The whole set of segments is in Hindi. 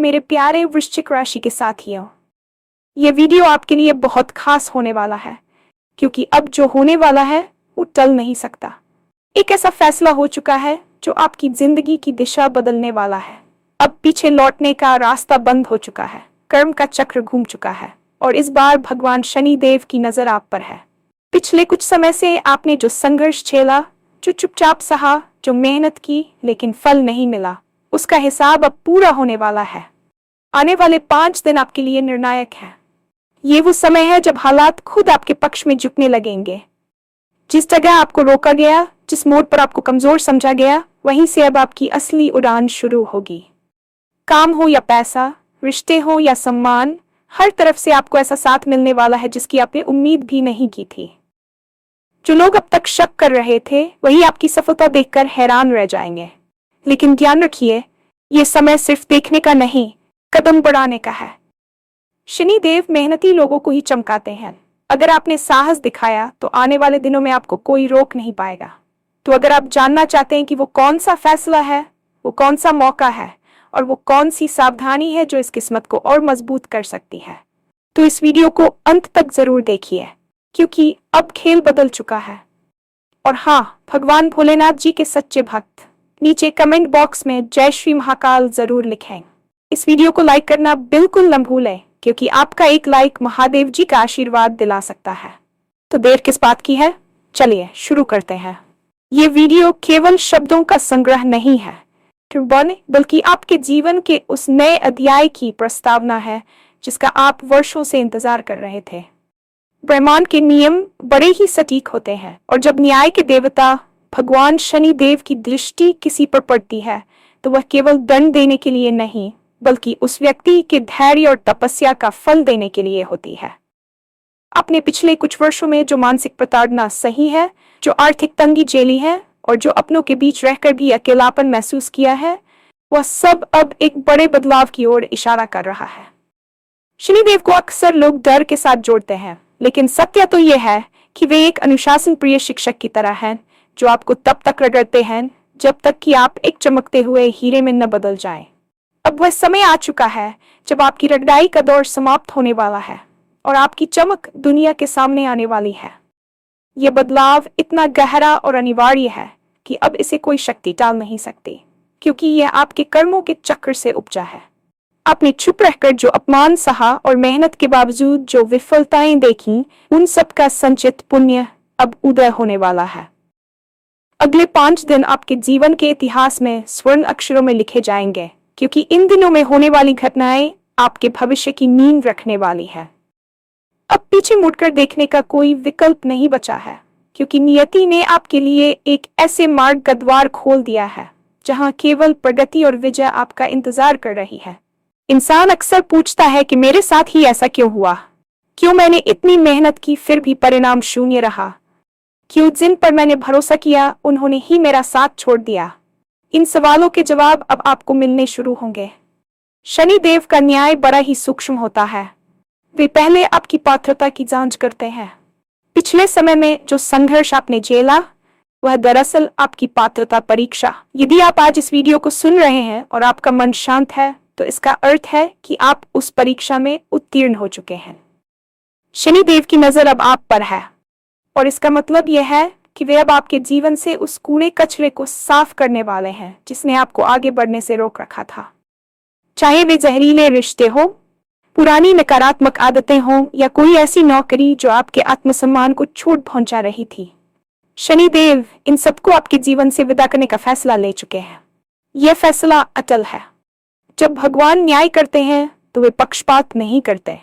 मेरे प्यारे वृश्चिक राशि के साथियों, ये वीडियो आपके लिए बहुत खास होने वाला है क्योंकि अब जो होने वाला है वो टल नहीं सकता। एक ऐसा फैसला हो चुका है जो आपकी जिंदगी की दिशा बदलने वाला है। अब पीछे लौटने का रास्ता बंद हो चुका है, कर्म का चक्र घूम चुका है और इस बार भगवान शनि देव की नजर आप पर है। पिछले कुछ समय से आपने जो संघर्ष झेला, जो चुपचाप सहा, जो मेहनत की लेकिन फल नहीं मिला, उसका हिसाब अब पूरा होने वाला है। आने वाले 5 दिन आपके लिए निर्णायक है। ये वो समय है जब हालात खुद आपके पक्ष में झुकने लगेंगे। जिस जगह आपको रोका गया, जिस मोड़ पर आपको कमजोर समझा गया, वहीं से अब आपकी असली उड़ान शुरू होगी। काम हो या पैसा, रिश्ते हो या सम्मान, हर तरफ से आपको ऐसा साथ मिलने वाला है जिसकी आपने उम्मीद भी नहीं की थी। जो लोग अब तक शक कर रहे थे वही आपकी सफलता देखकर हैरान रह जाएंगे। लेकिन ध्यान रखिए, ये समय सिर्फ देखने का नहीं, कदम बढ़ाने का है। शनि देव मेहनती लोगों को ही चमकाते हैं। अगर आपने साहस दिखाया तो आने वाले दिनों में आपको कोई रोक नहीं पाएगा। तो अगर आप जानना चाहते हैं कि वो कौन सा फैसला है, वो कौन सा मौका है और वो कौन सी सावधानी है जो इस किस्मत को और मजबूत कर सकती है, तो इस वीडियो को अंत तक जरूर देखिए क्योंकि अब खेल बदल चुका है। और हाँ, भगवान भोलेनाथ जी के सच्चे भक्त नीचे कमेंट बॉक्स में जय श्री महाकाल जरूर लिखें। इस वीडियो को लाइक करना बिल्कुल न भूलें क्योंकि आपका एक लाइक महादेव जी का आशीर्वाद दिला सकता है। तो देर किस बात की है, चलिए शुरू करते हैं। ये वीडियो केवल शब्दों का संग्रह नहीं है बल्कि आपके जीवन के उस नए अध्याय की प्रस्तावना है जिसका आप वर्षों से इंतजार कर रहे थे। ब्रह्मांड के नियम बड़े ही सटीक होते हैं और जब न्याय के देवता भगवान शनि देव की दृष्टि किसी पर पड़ती है तो वह केवल दंड देने के लिए नहीं बल्कि उस व्यक्ति के धैर्य और तपस्या का फल देने के लिए होती है। आपने पिछले कुछ वर्षों में जो मानसिक प्रताड़ना सही है, जो आर्थिक तंगी झेली है और जो अपनों के बीच रहकर भी अकेलापन महसूस किया है, वह सब अब एक बड़े बदलाव की ओर इशारा कर रहा है। शनिदेव को अक्सर लोग डर के साथ जोड़ते हैं, लेकिन सत्य तो यह है कि वे एक अनुशासन प्रिय शिक्षक की तरह हैं जो आपको तब तक रगड़ते हैं जब तक कि आप एक चमकते हुए हीरे में न बदल जाएं। अब वह समय आ चुका है जब आपकी रगड़ाई का दौर समाप्त होने वाला है और आपकी चमक दुनिया के सामने आने वाली है। यह बदलाव इतना गहरा और अनिवार्य है कि अब इसे कोई शक्ति टाल नहीं सकती क्योंकि यह आपके कर्मों के चक्र से उपजा है। आपने चुप रहकर जो अपमान सहा और मेहनत के बावजूद जो विफलताएं देखी, उन सब का संचित पुण्य अब उदय होने वाला है। अगले 5 दिन आपके जीवन के इतिहास में स्वर्ण अक्षरों में लिखे जाएंगे क्योंकि इन दिनों में होने वाली घटनाएं आपके भविष्य की नींव रखने वाली है। अब पीछे मुड़कर देखने का कोई विकल्प नहीं बचा है क्योंकि नियति ने आपके लिए एक ऐसे मार्ग का द्वार खोल दिया है जहां केवल प्रगति और विजय आपका इंतजार कर रही है। इंसान अक्सर पूछता है कि मेरे साथ ही ऐसा क्यों हुआ, क्यों मैंने इतनी मेहनत की फिर भी परिणाम शून्य रहा, क्यों जिन पर मैंने भरोसा किया उन्होंने ही मेरा साथ छोड़ दिया। इन सवालों के जवाब अब आपको मिलने शुरू होंगे। शनि देव का न्याय बड़ा ही सूक्ष्म होता है। वे पहले आपकी पात्रता की जांच करते हैं। पिछले समय में जो संघर्ष आपने झेला वह दरअसल आपकी पात्रता परीक्षा। यदि आप आज इस वीडियो को सुन रहे हैं और आपका मन शांत है तो इसका अर्थ है कि आप उस परीक्षा में उत्तीर्ण हो चुके हैं। शनि देव की नजर अब आप पर है और इसका मतलब यह है कि वे अब आपके जीवन से उस कूड़े कचरे को साफ करने वाले हैं जिसने आपको आगे बढ़ने से रोक रखा था। चाहे वे जहरीले रिश्ते हो, पुरानी नकारात्मक आदतें हों या कोई ऐसी नौकरी जो आपके आत्मसम्मान को चोट पहुंचा रही थी, शनिदेव इन सबको आपके जीवन से विदा करने का फैसला ले चुके हैं। यह फैसला अटल है। जब भगवान न्याय करते हैं तो वे पक्षपात नहीं करते।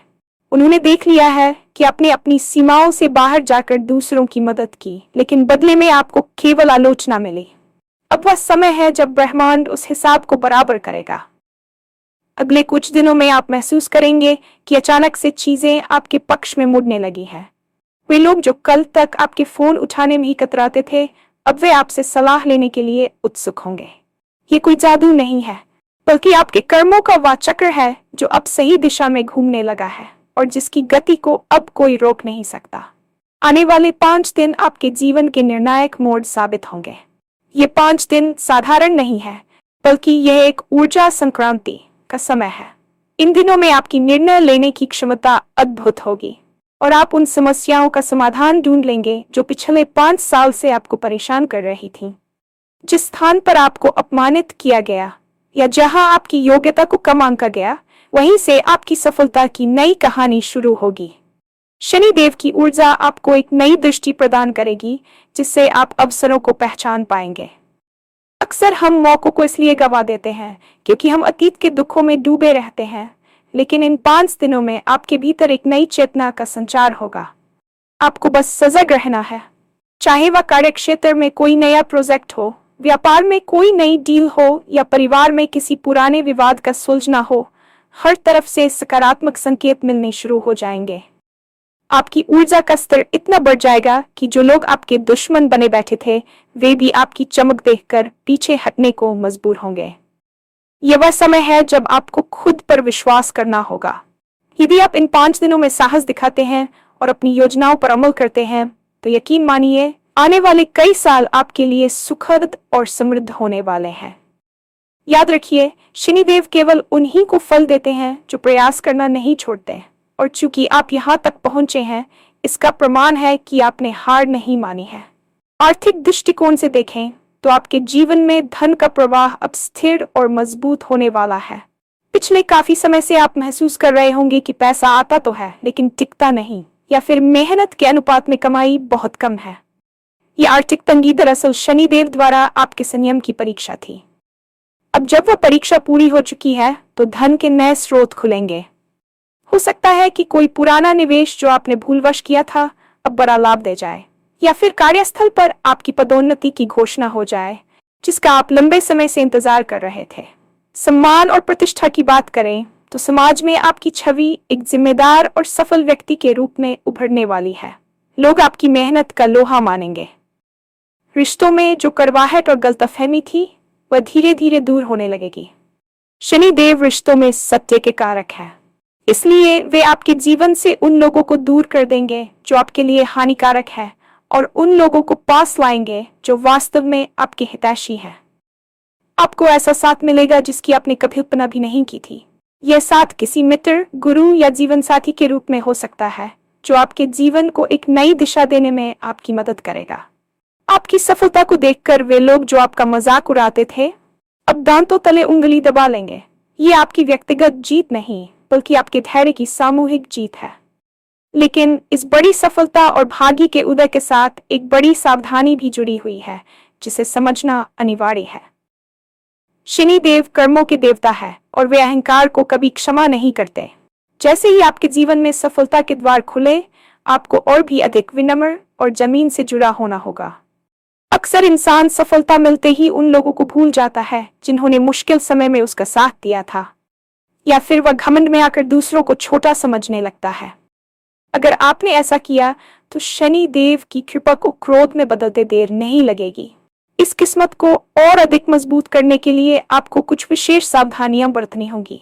उन्होंने देख लिया है कि आपने अपनी सीमाओं से बाहर जाकर दूसरों की मदद की, लेकिन बदले में आपको केवल आलोचना मिली। अब वह समय है जब ब्रह्मांड उस हिसाब को बराबर करेगा। अगले कुछ दिनों में आप महसूस करेंगे कि अचानक से चीजें आपके पक्ष में मुड़ने लगी हैं। वे लोग जो कल तक आपके फोन उठाने में ही कतराते थे, अब वे आपसे सलाह लेने के लिए उत्सुक होंगे। ये कोई जादू नहीं है, बल्कि आपके कर्मों का वह चक्र है जो अब सही दिशा में घूमने लगा है और जिसकी गति को अब कोई रोक नहीं सकता। आने वाले 5 दिन आपके जीवन के निर्णायक मोड़ साबित होंगे। ये 5 दिन साधारण नहीं है, बल्कि यह एक ऊर्जा संक्रांति, का समय है। इन दिनों में आपकी निर्णय लेने की क्षमता अद्भुत होगी और आप उन समस्याओं का समाधान ढूंढ लेंगे जो पिछले 5 साल से आपको परेशान कर रही थी। जिस स्थान पर आपको अपमानित किया गया या जहां आपकी योग्यता को कम आंका गया, वहीं से आपकी सफलता की नई कहानी शुरू होगी। शनिदेव की ऊर्जा आपको एक नई दृष्टि प्रदान करेगी जिससे आप अवसरों को पहचान पाएंगे। अक्सर हम मौकों को इसलिए गवा देते हैं क्योंकि हम अतीत के दुखों में डूबे रहते हैं, लेकिन इन 5 दिनों में आपके भीतर एक नई चेतना का संचार होगा। आपको बस सजग रहना है। चाहे वह कार्य क्षेत्र में कोई नया प्रोजेक्ट हो, व्यापार में कोई नई डील हो या परिवार में किसी पुराने विवाद का सुलझना हो, हर तरफ से सकारात्मक संकेत मिलने शुरू हो जाएंगे। आपकी ऊर्जा का स्तर इतना बढ़ जाएगा कि जो लोग आपके दुश्मन बने बैठे थे, वे भी आपकी चमक देखकर पीछे हटने को मजबूर होंगे। यह वह समय है जब आपको खुद पर विश्वास करना होगा। यदि आप इन 5 दिनों में साहस दिखाते हैं और अपनी योजनाओं पर अमल करते हैं, तो यकीन मानिए आने वाले कई साल आपके लिए सुखद और समृद्ध होने वाले हैं। याद रखिए, शनिदेव केवल उन्हीं को फल देते हैं जो प्रयास करना नहीं छोड़ते, और चूंकि आप यहाँ तक पहुंचे हैं, इसका प्रमाण है कि आपने हार नहीं मानी है। आर्थिक दृष्टिकोण से देखें तो आपके जीवन में धन का प्रवाह अब स्थिर और मजबूत होने वाला है। पिछले काफी समय से आप महसूस कर रहे होंगे कि पैसा आता तो है लेकिन टिकता नहीं, या फिर मेहनत के अनुपात में कमाई बहुत कम है। ये आर्थिक तंगी दरअसल शनिदेव द्वारा आपके संयम की परीक्षा थी। अब जब वह परीक्षा पूरी हो चुकी है तो धन के नए स्रोत खुलेंगे। हो सकता है कि कोई पुराना निवेश जो आपने भूलवश किया था अब बड़ा लाभ दे जाए, या फिर कार्यस्थल पर आपकी पदोन्नति की घोषणा हो जाए जिसका आप लंबे समय से इंतजार कर रहे थे। सम्मान और प्रतिष्ठा की बात करें तो समाज में आपकी छवि एक जिम्मेदार और सफल व्यक्ति के रूप में उभरने वाली है। लोग आपकी मेहनत का लोहा मानेंगे। रिश्तों में जो कड़वाहट और गलतफहमी थी, वह धीरे धीरे दूर होने लगेगी। शनिदेव रिश्तों में सत्य के कारक है, इसलिए वे आपके जीवन से उन लोगों को दूर कर देंगे जो आपके लिए हानिकारक है और उन लोगों को पास लाएंगे जो वास्तव में आपके हितैषी हैं। आपको ऐसा साथ मिलेगा जिसकी आपने कभी कल्पना भी नहीं की थी। यह साथ किसी मित्र, गुरु या जीवन साथी के रूप में हो सकता है जो आपके जीवन को एक नई दिशा देने में आपकी मदद करेगा। आपकी सफलता को देखकर वे लोग जो आपका मजाक उड़ाते थे, अब दांतों तले उंगली दबा लेंगे। ये आपकी व्यक्तिगत जीत नहीं, बल्कि आपके धैर्य की सामूहिक जीत है। लेकिन इस बड़ी सफलता और भाग्य के उदय के साथ एक बड़ी सावधानी भी जुड़ी हुई है जिसे समझना अनिवार्य है। शनिदेव कर्मों के देवता है और वे अहंकार को कभी क्षमा नहीं करते। जैसे ही आपके जीवन में सफलता के द्वार खुले, आपको और भी अधिक विनम्र और जमीन से जुड़ा होना होगा। अक्सर इंसान सफलता मिलते ही उन लोगों को भूल जाता है जिन्होंने मुश्किल समय में उसका साथ दिया था, या फिर वह घमंड में आकर दूसरों को छोटा समझने लगता है। अगर आपने ऐसा किया तो शनि देव की कृपा को क्रोध में बदलते देर नहीं लगेगी। इस किस्मत को और अधिक मजबूत करने के लिए आपको कुछ विशेष सावधानियां बरतनी होंगी।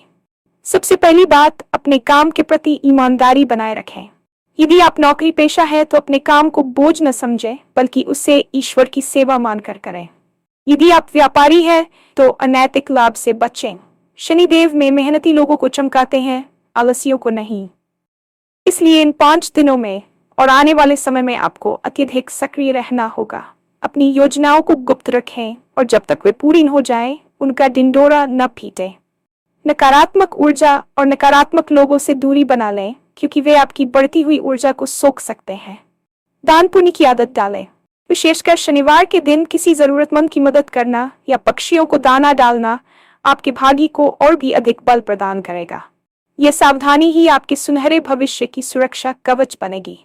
सबसे पहली बात, अपने काम के प्रति ईमानदारी बनाए रखें। यदि आप नौकरी पेशा है तो अपने काम को बोझ न समझें, बल्कि उसे ईश्वर की सेवा मानकर करें। यदि आप व्यापारी हैं तो अनैतिक लाभ से बचें। शनिदेव में मेहनती लोगों को चमकाते हैं, आलसियों को नहीं। इसलिए इन 5 दिनों में और आने वाले समय में आपको अत्यधिक सक्रिय रहना होगा। अपनी योजनाओं को गुप्त रखें और जब तक वे पूरी न हो जाएं, उनका ढिंढोरा न पीटें। नकारात्मक ऊर्जा और नकारात्मक लोगों से दूरी बना लें, क्योंकि वे आपकी बढ़ती हुई ऊर्जा को सोख सकते हैं। दान पुण्य की आदत डालें। विशेषकर शनिवार के दिन किसी जरूरतमंद की मदद करना या पक्षियों को दाना डालना आपके भाग्य को और भी अधिक बल प्रदान करेगा। यह सावधानी ही आपके सुनहरे भविष्य की सुरक्षा कवच बनेगी।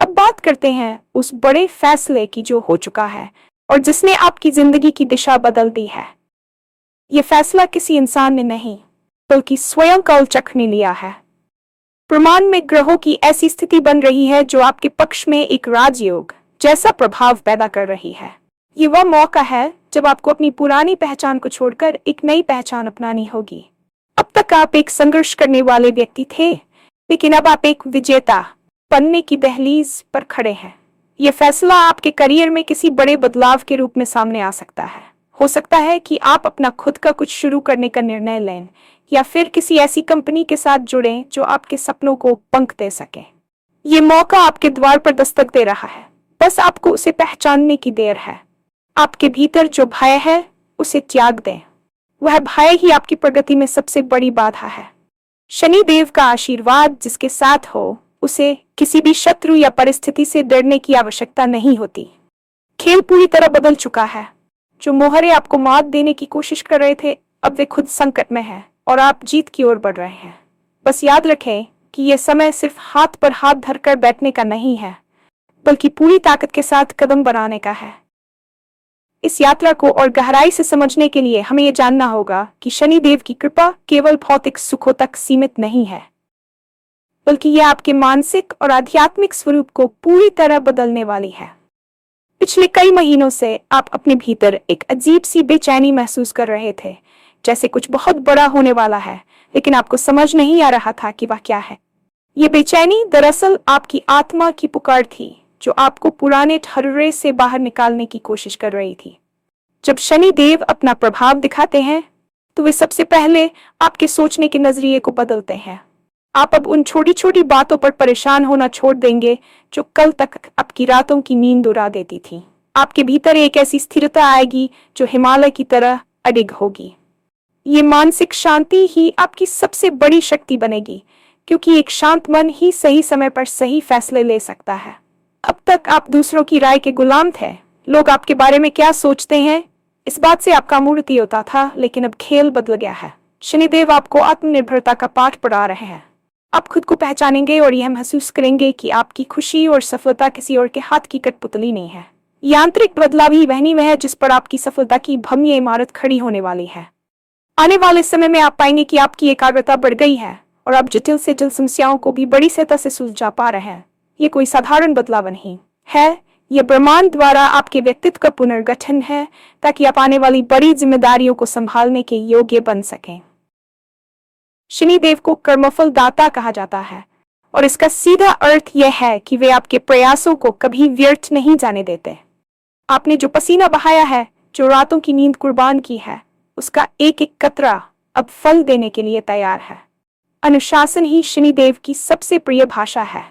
अब बात करते हैं उस बड़े फैसले की जो हो चुका है और जिसने आपकी जिंदगी की दिशा बदल दी है। यह फैसला किसी इंसान ने नहीं, बल्कि स्वयं कालचक्र ने लिया है। प्रमाण में ग्रहों की ऐसी स्थिति बन रही है जो आपके पक्ष में एक राजयोग जैसा प्रभाव पैदा कर रही है। ये वह मौका है जब आपको अपनी पुरानी पहचान को छोड़कर एक नई पहचान अपनानी होगी। अब तक आप एक संघर्ष करने वाले व्यक्ति थे, लेकिन अब आप एक विजेता बनने की दहलीज पर खड़े हैं। यह फैसला आपके करियर में किसी बड़े बदलाव के रूप में सामने आ सकता है। हो सकता है कि आप अपना खुद का कुछ शुरू करने का निर्णय लें, या फिर किसी ऐसी कंपनी के साथ जुड़ें जो आपके सपनों को पंख दे सके। ये मौका आपके द्वार पर दस्तक दे रहा है, बस आपको उसे पहचानने की देर है। आपके भीतर जो भय है उसे त्याग दें। वह भय ही आपकी प्रगति में सबसे बड़ी बाधा है। शनि देव का आशीर्वाद जिसके साथ हो, उसे किसी भी शत्रु या परिस्थिति से डरने की आवश्यकता नहीं होती। खेल पूरी तरह बदल चुका है। जो मोहरे आपको मात देने की कोशिश कर रहे थे, अब वे खुद संकट में हैं और आप जीत की ओर बढ़ रहे हैं। बस याद रखें कि यह समय सिर्फ हाथ पर हाथ धरकर बैठने का नहीं है, बल्कि पूरी ताकत के साथ कदम बढ़ाने का है। इस यात्रा को और गहराई से समझने के लिए हमें यह जानना होगा कि शनि देव की कृपा केवल भौतिक सुखों तक सीमित नहीं है, बल्कि यह आपके मानसिक और आध्यात्मिक स्वरूप को पूरी तरह बदलने वाली है। पिछले कई महीनों से आप अपने भीतर एक अजीब सी बेचैनी महसूस कर रहे थे, जैसे कुछ बहुत बड़ा होने वाला है, लेकिन आपको समझ नहीं आ रहा था कि वह क्या है। ये बेचैनी दरअसल आपकी आत्मा की पुकार थी, जो आपको पुराने ठर्रे से बाहर निकालने की कोशिश कर रही थी। जब शनि देव अपना प्रभाव दिखाते हैं, तो वे सबसे पहले आपके सोचने के नजरिए को बदलते हैं। आप अब उन छोटी छोटी बातों पर परेशान होना छोड़ देंगे जो कल तक आपकी रातों की नींद उड़ा देती थी। आपके भीतर एक ऐसी स्थिरता आएगी जो हिमालय की तरह अडिग होगी। ये मानसिक शांति ही आपकी सबसे बड़ी शक्ति बनेगी, क्योंकि एक शांत मन ही सही समय पर सही फैसले ले सकता है। अब तक आप दूसरों की राय के गुलाम थे। लोग आपके बारे में क्या सोचते हैं, इस बात से आपका मूर्ति होता था, लेकिन अब खेल बदल गया है। शनिदेव आपको आत्मनिर्भरता का पाठ पढ़ा रहे हैं। आप खुद को पहचानेंगे और यह महसूस करेंगे कि आपकी खुशी और सफलता किसी और के हाथ की कठपुतली नहीं है। यांत्रिक बदलाव ही वहनी में है जिस पर आपकी सफलता की भव्य इमारत खड़ी होने वाली है। आने वाले समय में आप पाएंगे कि आपकी एकाग्रता बढ़ गई है और आप जटिल से जटिल समस्याओं को भी बड़ी सतह से सुलझा पा रहे हैं। ये कोई साधारण बदलाव नहीं है, यह ब्रह्मांड द्वारा आपके व्यक्तित्व का पुनर्गठन है, ताकि आप आने वाली बड़ी जिम्मेदारियों को संभालने के योग्य बन सकें। शनिदेव को कर्मफल दाता कहा जाता है, और इसका सीधा अर्थ यह है कि वे आपके प्रयासों को कभी व्यर्थ नहीं जाने देते। आपने जो पसीना बहाया है, जो रातों की नींद कुर्बान की है, उसका एक एक कतरा अब फल देने के लिए तैयार है। अनुशासन ही शनिदेव की सबसे प्रिय भाषा है।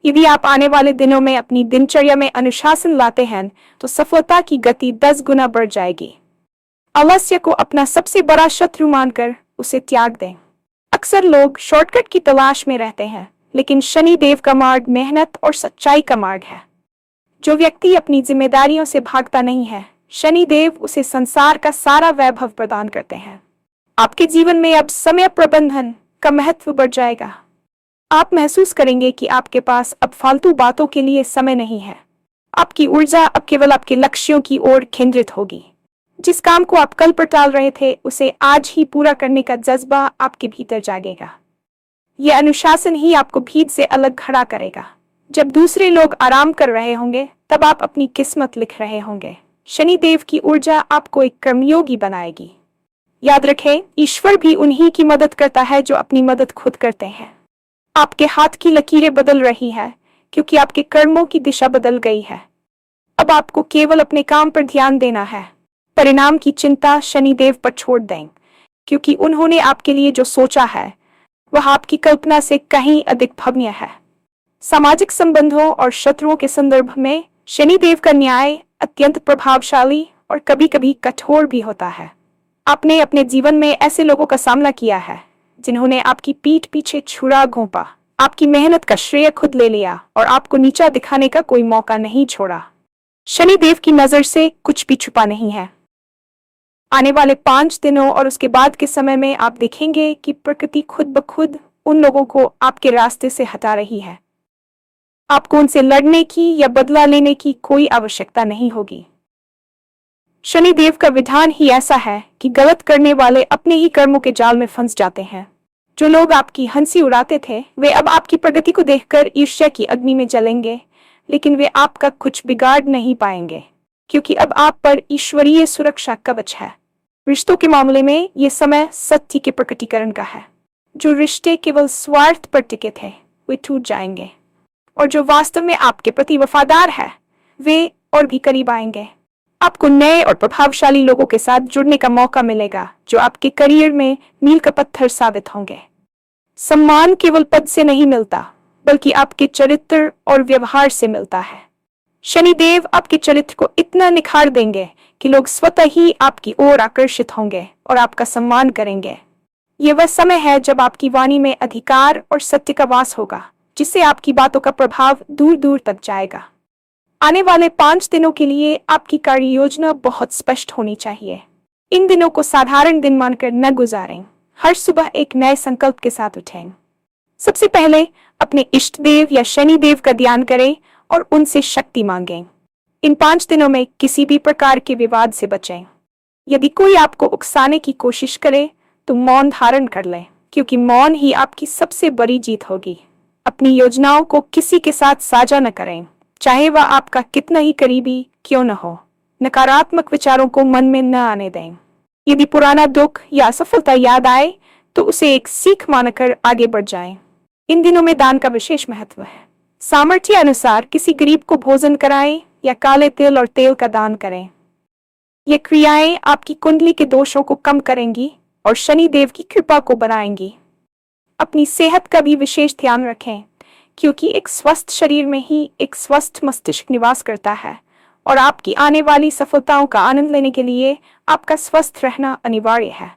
यदि आप आने वाले दिनों में अपनी दिनचर्या में अनुशासन लाते हैं, तो सफलता की गति 10 गुना बढ़ जाएगी। आलस्य को अपना सबसे बड़ा शत्रु मानकर उसे त्याग दें। अक्सर लोग शॉर्टकट की तलाश में रहते हैं, लेकिन शनिदेव का मार्ग मेहनत और सच्चाई का मार्ग है। जो व्यक्ति अपनी जिम्मेदारियों से भागता नहीं है, शनिदेव उसे संसार का सारा वैभव प्रदान करते हैं। आपके जीवन में अब समय प्रबंधन का महत्व बढ़ जाएगा। आप महसूस करेंगे कि आपके पास अब फालतू बातों के लिए समय नहीं है। आपकी ऊर्जा अब केवल आपके लक्ष्यों की ओर केंद्रित होगी। जिस काम को आप कल पर टाल रहे थे, उसे आज ही पूरा करने का जज्बा आपके भीतर जागेगा। यह अनुशासन ही आपको भीड़ से अलग खड़ा करेगा। जब दूसरे लोग आराम कर रहे होंगे, तब आप अपनी किस्मत लिख रहे होंगे। शनिदेव की ऊर्जा आपको एक कर्मयोगी बनाएगी। याद रखें, ईश्वर भी उन्हीं की मदद करता है जो अपनी मदद खुद करते हैं। आपके हाथ की लकीरें बदल रही है, क्योंकि आपके कर्मों की दिशा बदल गई है। अब आपको केवल अपने काम पर ध्यान देना है। परिणाम की चिंता शनिदेव पर छोड़ दें, क्योंकि उन्होंने आपके लिए जो सोचा है, वह आपकी कल्पना से कहीं अधिक भव्य है। सामाजिक संबंधों और शत्रुओं के संदर्भ में शनिदेव का न्याय अत्यंत प्रभावशाली और कभी कभी कठोर भी होता है। आपने अपने जीवन में ऐसे लोगों का सामना किया है जिन्होंने आपकी पीठ पीछे छुरा घोंपा, आपकी मेहनत का श्रेय खुद ले लिया और आपको नीचा दिखाने का कोई मौका नहीं छोड़ा। शनिदेव की नजर से कुछ भी छुपा नहीं है। आने वाले 5 दिनों और उसके बाद के समय में आप देखेंगे कि प्रकृति खुद ब खुद उन लोगों को आपके रास्ते से हटा रही है। आपको उनसे लड़ने की या बदला लेने की कोई आवश्यकता नहीं होगी। शनिदेव का विधान ही ऐसा है कि गलत करने वाले अपने ही कर्मों के जाल में फंस जाते हैं। जो लोग आपकी हंसी उड़ाते थे, वे अब आपकी प्रगति को देखकर ईर्ष्या की अग्नि में जलेंगे, लेकिन वे आपका कुछ बिगाड़ नहीं पाएंगे, क्योंकि अब आप पर ईश्वरीय सुरक्षा कवच है। रिश्तों के मामले में ये समय सत्य के प्रकटीकरण का है। जो रिश्ते केवल स्वार्थ पर टिके थे, वे टूट जाएंगे, और जो वास्तव में आपके प्रति वफादार है, वे और भी करीब आएंगे। आपको नए और प्रभावशाली लोगों के साथ जुड़ने का मौका मिलेगा जो आपके करियर में मील का पत्थर साबित होंगे। सम्मान केवल पद से नहीं मिलता, बल्कि आपके चरित्र और व्यवहार से मिलता है। शनिदेव आपके चरित्र को इतना निखार देंगे कि लोग स्वतः ही आपकी ओर आकर्षित होंगे और आपका सम्मान करेंगे। यह वह समय है जब आपकी वाणी में अधिकार और सत्य का वास होगा, जिससे आपकी बातों का प्रभाव दूर दूर तक जाएगा। आने वाले 5 दिनों के लिए आपकी कार्य योजना बहुत स्पष्ट होनी चाहिए। इन दिनों को साधारण दिन मानकर न गुजारें। हर सुबह एक नए संकल्प के साथ उठें। सबसे पहले अपने इष्ट देव या शनिदेव का ध्यान करें और उनसे शक्ति मांगें। इन 5 दिनों में किसी भी प्रकार के विवाद से बचें। यदि कोई आपको उकसाने की कोशिश करे तो मौन धारण कर लें, क्योंकि मौन ही आपकी सबसे बड़ी जीत होगी। अपनी योजनाओं को किसी के साथ साझा न करें, चाहे वह आपका कितना ही करीबी क्यों न हो। नकारात्मक विचारों को मन में न आने दें। यदि पुराना दुख या असफलता याद आए तो उसे एक सीख मानकर आगे बढ़ जाएं। इन दिनों में दान का विशेष महत्व है। सामर्थ्य अनुसार किसी गरीब को भोजन कराएं या काले तिल और तेल का दान करें। ये क्रियाएं आपकी कुंडली के दोषों को कम करेंगी और शनि देव की कृपा को बनाएंगी। अपनी सेहत का भी विशेष ध्यान रखें, क्योंकि एक स्वस्थ शरीर में ही एक स्वस्थ मस्तिष्क निवास करता है और आपकी आने वाली सफलताओं का आनंद लेने के लिए आपका स्वस्थ रहना अनिवार्य है।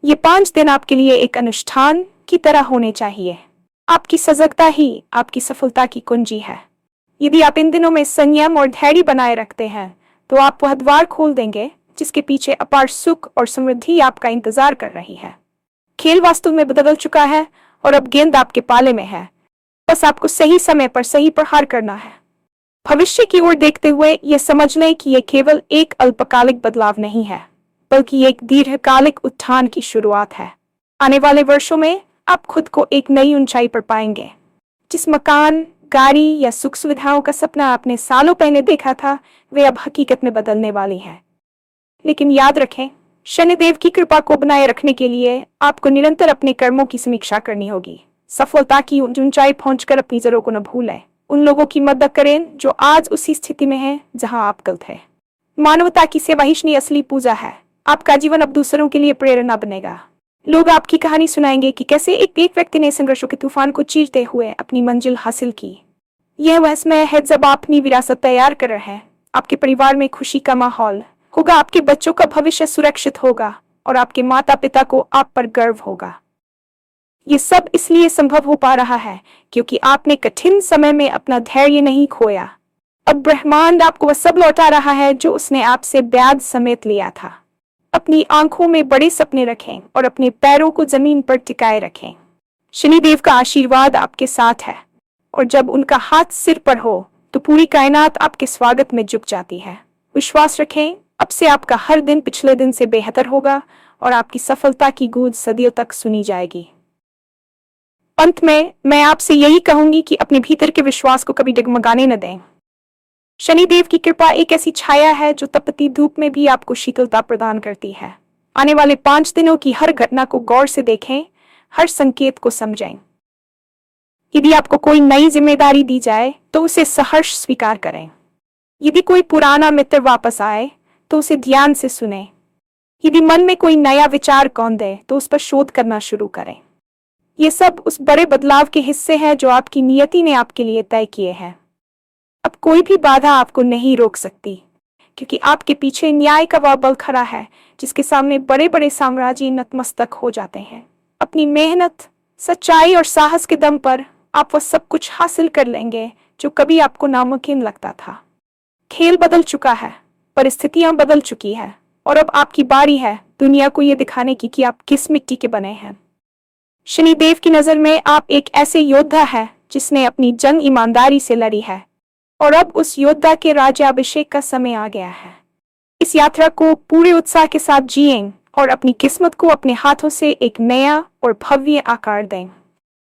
ये 5 दिन आपके लिए एक अनुष्ठान की तरह होने चाहिए। आपकी सजगता ही आपकी सफलता की कुंजी है। यदि आप इन दिनों में संयम और धैर्य बनाए रखते हैं तो आप वह द्वार खोल देंगे जिसके पीछे अपार सुख और समृद्धि आपका इंतजार कर रही है। खेल वास्तव में बदल चुका है और अब गेंद आपके पाले में है। बस आपको सही समय पर सही प्रहार करना है। भविष्य की ओर देखते हुए यह समझ लें कि यह केवल एक अल्पकालिक बदलाव नहीं है, बल्कि एक दीर्घकालिक उत्थान की शुरुआत है। आने वाले वर्षों में आप खुद को एक नई ऊंचाई पर पाएंगे। जिस मकान, गाड़ी या सुख सुविधाओं का सपना आपने सालों पहले देखा था, वे अब हकीकत में बदलने वाली है। लेकिन याद रखें, शनिदेव की कृपा को बनाए रखने के लिए आपको निरंतर अपने कर्मों की समीक्षा करनी होगी। सफलता की ऊंचाई पहुंचकर अपनी जड़ों को न भूलें। उन लोगों की मदद करें जो आज उसी स्थिति में हैं जहां आप कल थे। मानवता की सेवा ही असली पूजा है। आपका जीवन अब दूसरों के लिए प्रेरणा बनेगा। लोग आपकी कहानी सुनाएंगे कि कैसे एक व्यक्ति ने संघर्षों के तूफान को चीरते हुए अपनी मंजिल हासिल की। यह वह समय है जब आप अपनी विरासत तैयार कर रहे हैं। आपके परिवार में खुशी का माहौल होगा, आपके बच्चों का भविष्य सुरक्षित होगा और आपके माता पिता को आप पर गर्व होगा। ये सब इसलिए संभव हो पा रहा है क्योंकि आपने कठिन समय में अपना धैर्य नहीं खोया। अब ब्रह्मांड आपको वह सब लौटा रहा है जो उसने आपसे ब्याज समेत लिया था। अपनी आंखों में बड़े सपने रखें और अपने पैरों को जमीन पर टिकाए रखें। शनिदेव का आशीर्वाद आपके साथ है और जब उनका हाथ सिर पर हो तो पूरी कायनात आपके स्वागत में झुक जाती है। विश्वास रखें, अब से आपका हर दिन पिछले दिन से बेहतर होगा और आपकी सफलता की गूंज सदियों तक सुनी जाएगी। अंत में मैं आपसे यही कहूंगी कि अपने भीतर के विश्वास को कभी डगमगाने न दें। शनिदेव की कृपा एक ऐसी छाया है जो तपती धूप में भी आपको शीतलता प्रदान करती है। आने वाले 5 दिनों की हर घटना को गौर से देखें, हर संकेत को समझें। यदि आपको कोई नई जिम्मेदारी दी जाए तो उसे सहर्ष स्वीकार करें। यदि कोई पुराना मित्र वापस आए तो उसे ध्यान से सुनें। यदि मन में कोई नया विचार कौन दे तो उस पर शोध करना शुरू करें। ये सब उस बड़े बदलाव के हिस्से हैं जो आपकी नियति ने आपके लिए तय किए हैं। अब कोई भी बाधा आपको नहीं रोक सकती, क्योंकि आपके पीछे न्याय का वह बल खड़ा है जिसके सामने बड़े बड़े साम्राज्य नतमस्तक हो जाते हैं। अपनी मेहनत, सच्चाई और साहस के दम पर आप वह सब कुछ हासिल कर लेंगे जो कभी आपको नामुमकिन लगता था। खेल बदल चुका है, परिस्थितियां बदल चुकी है और अब आपकी बारी है दुनिया को यह दिखाने की कि आप किस मिट्टी के बने हैं। शनिदेव की नजर में आप एक ऐसे योद्धा है जिसने अपनी जंग ईमानदारी से लड़ी है और अब उस योद्धा के राज्याभिषेक का समय आ गया है। इस यात्रा को पूरे उत्साह के साथ जिएं और अपनी किस्मत को अपने हाथों से एक नया और भव्य आकार दें।